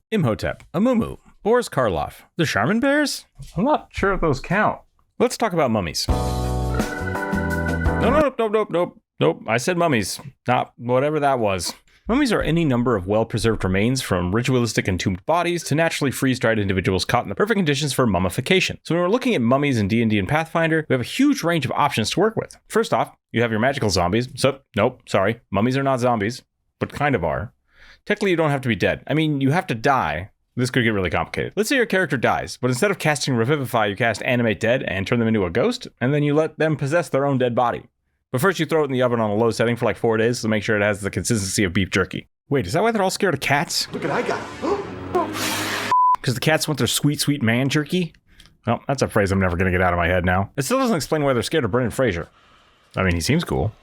Imhotep, Amumu, Boris Karloff, the Charmin Bears? I'm not sure if those count. Let's talk about mummies. Nope. I said mummies, not whatever that was. Mummies are any number of well-preserved remains, from ritualistic entombed bodies to naturally freeze-dried individuals caught in the perfect conditions for mummification. So when we're looking at mummies in D&D and Pathfinder, we have a huge range of options to work with. First off, you have your magical zombies. Mummies are not zombies, but kind of are. Technically, you don't have to be dead. I mean, you have to die. This could get really complicated. Let's say your character dies, but instead of casting Revivify, you cast Animate Dead and turn them into a ghost, and then you let them possess their own dead body. But first you throw it in the oven on a low setting for like 4 days to make sure it has the consistency of beef jerky. Wait, is that why they're all scared of cats? Look what I got. Because the cats want their sweet, sweet man jerky? Well, that's a phrase I'm never going to get out of my head now. It still doesn't explain why they're scared of Brendan Fraser. I mean, he seems cool.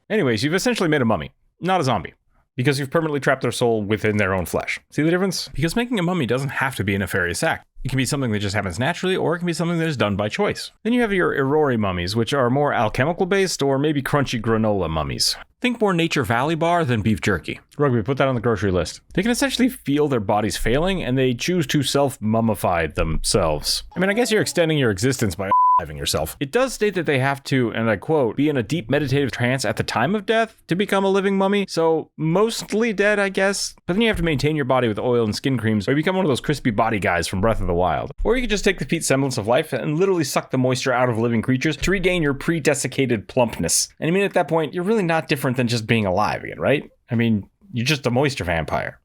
Anyways, you've essentially made a mummy, not a zombie, because you've permanently trapped their soul within their own flesh. See the difference? Because making a mummy doesn't have to be a nefarious act. It can be something that just happens naturally, or it can be something that is done by choice. Then you have your Irori mummies, which are more alchemical based or maybe crunchy granola mummies. Think more Nature Valley bar than beef jerky. Rugby, put that on the grocery list. They can essentially feel their bodies failing, and they choose to self-mummify themselves. I mean, I guess you're extending your existence by having yourself. It does state that they have to, and I quote, be in a deep meditative trance at the time of death to become a living mummy. So mostly dead, I guess. But then you have to maintain your body with oil and skin creams, or you become one of those crispy body guys from Breath of the Wild. Or you could just take the feet semblance of life and literally suck the moisture out of living creatures to regain your pre-desiccated plumpness. And I mean, at that point, you're really not different than just being alive again, right? I mean, you're just a moisture vampire.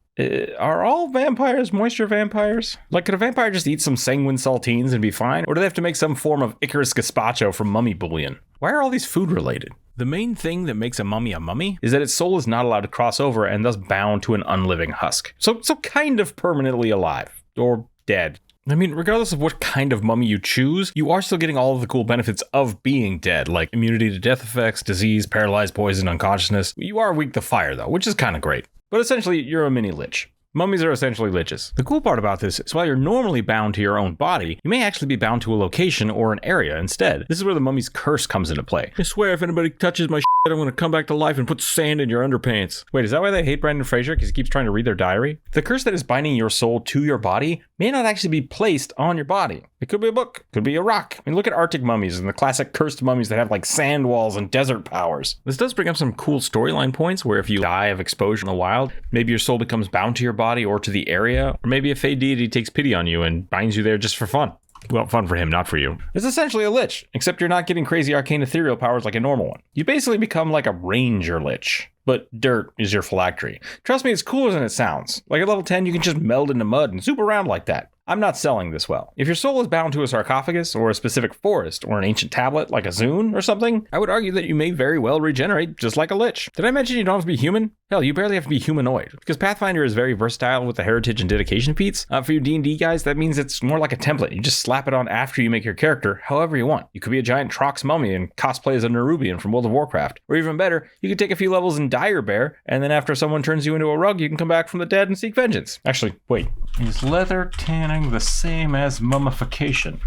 Are all vampires moisture vampires? Like, could a vampire just eat some sanguine saltines and be fine? Or do they have to make some form of Icarus gazpacho from mummy bouillon? Why are all these food related? The main thing that makes a mummy is that its soul is not allowed to cross over and thus bound to an unliving husk. So kind of permanently alive. Or dead. I mean, regardless of what kind of mummy you choose, you are still getting all of the cool benefits of being dead, like immunity to death effects, disease, paralyzed, poison, unconsciousness. You are weak to fire though, which is kind of great. But essentially, you're a mini lich. Mummies are essentially liches. The cool part about this is while you're normally bound to your own body, you may actually be bound to a location or an area instead. This is where the mummy's curse comes into play. I swear if anybody touches my shit, I'm going to come back to life and put sand in your underpants. Wait, is that why they hate Brendan Fraser? Because he keeps trying to read their diary? The curse that is binding your soul to your body may not actually be placed on your body. It could be a book, could be a rock. I mean, look at Arctic mummies and the classic cursed mummies that have like sand walls and desert powers. This does bring up some cool storyline points where if you die of exposure in the wild, maybe your soul becomes bound to your body or to the area, or maybe a fey deity takes pity on you and binds you there just for fun. Well, fun for him, not for you. It's essentially a lich, except you're not getting crazy arcane ethereal powers like a normal one. You basically become like a ranger lich, but dirt is your phylactery. Trust me, it's cooler than it sounds. Like at level 10, you can just meld into mud and zoop around like that. I'm not selling this well. If your soul is bound to a sarcophagus or a specific forest or an ancient tablet like a Zune or something, I would argue that you may very well regenerate just like a lich. Did I mention you don't have to be human? Hell, you barely have to be humanoid, because Pathfinder is very versatile with the heritage and dedication feats. For your D&D guys, that means it's more like a template. You just slap it on after you make your character however you want. You could be a giant Trox mummy and cosplay as a Nerubian from World of Warcraft. Or even better, you could take a few levels in Dire Bear, and then after someone turns you into a rug, you can come back from the dead and seek vengeance. Actually, wait. Is leather tanning the same as mummification?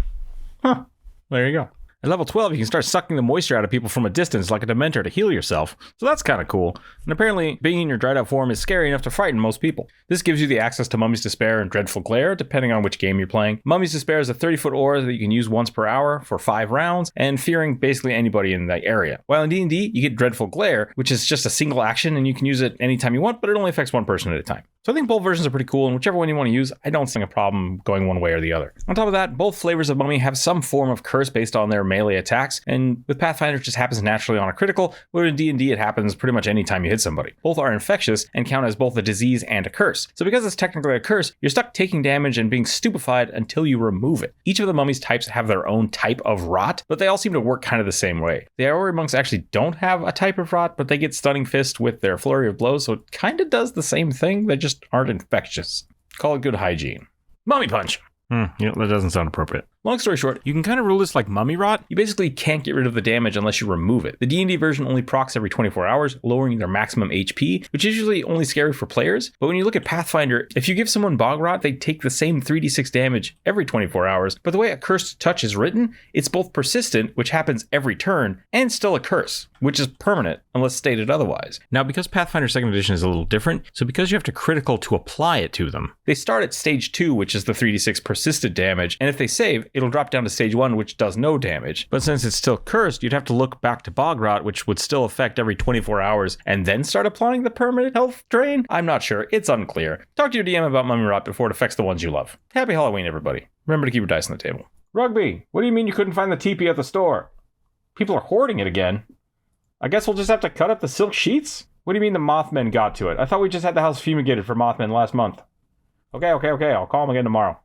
Huh. There you go. At level 12, you can start sucking the moisture out of people from a distance like a Dementor to heal yourself. So that's kind of cool. And apparently, being in your dried out form is scary enough to frighten most people. This gives you the access to Mummy's Despair and Dreadful Glare, depending on which game you're playing. Mummy's Despair is a 30-foot aura that you can use once per hour for 5 rounds, and fearing basically anybody in the area. While in D&D, you get Dreadful Glare, which is just a single action, and you can use it anytime you want, but it only affects one person at a time. So I think both versions are pretty cool, and whichever one you want to use, I don't see a problem going one way or the other. On top of that, both flavors of Mummy have some form of curse based on their melee attacks, and with Pathfinder it just happens naturally on a critical, where in D&D it happens pretty much any time you hit somebody. Both are infectious and count as both a disease and a curse. So because it's technically a curse, you're stuck taking damage and being stupefied until you remove it. Each of the Mummy's types have their own type of rot, but they all seem to work kind of the same way. The Aori monks actually don't have a type of rot, but they get Stunning Fist with their flurry of blows, so it kind of does the same thing, they just aren't infectious. Call it good hygiene. Mummy Punch! That doesn't sound appropriate. Long story short, you can kind of rule this like mummy rot. You basically can't get rid of the damage unless you remove it. The D&D version only procs every 24 hours, lowering their maximum HP, which is usually only scary for players. But when you look at Pathfinder, if you give someone bog rot, they take the same 3d6 damage every 24 hours. But the way a cursed touch is written, it's both persistent, which happens every turn, and still a curse, which is permanent unless stated otherwise. Now, because Pathfinder Second Edition is a little different, so because you have to critical to apply it to them, they start at stage 2, which is the 3d6 persistent damage, and if they save, it'll drop down to stage 1, which does no damage. But since it's still cursed, you'd have to look back to Bog Rot, which would still affect every 24 hours, and then start applying the permanent health drain? I'm not sure. It's unclear. Talk to your DM about Mummy Rot before it affects the ones you love. Happy Halloween, everybody. Remember to keep your dice on the table. Rugby, what do you mean you couldn't find the teepee at the store? People are hoarding it again. I guess we'll just have to cut up the silk sheets? What do you mean the Mothmen got to it? I thought we just had the house fumigated for Mothmen last month. Okay, I'll call them again tomorrow.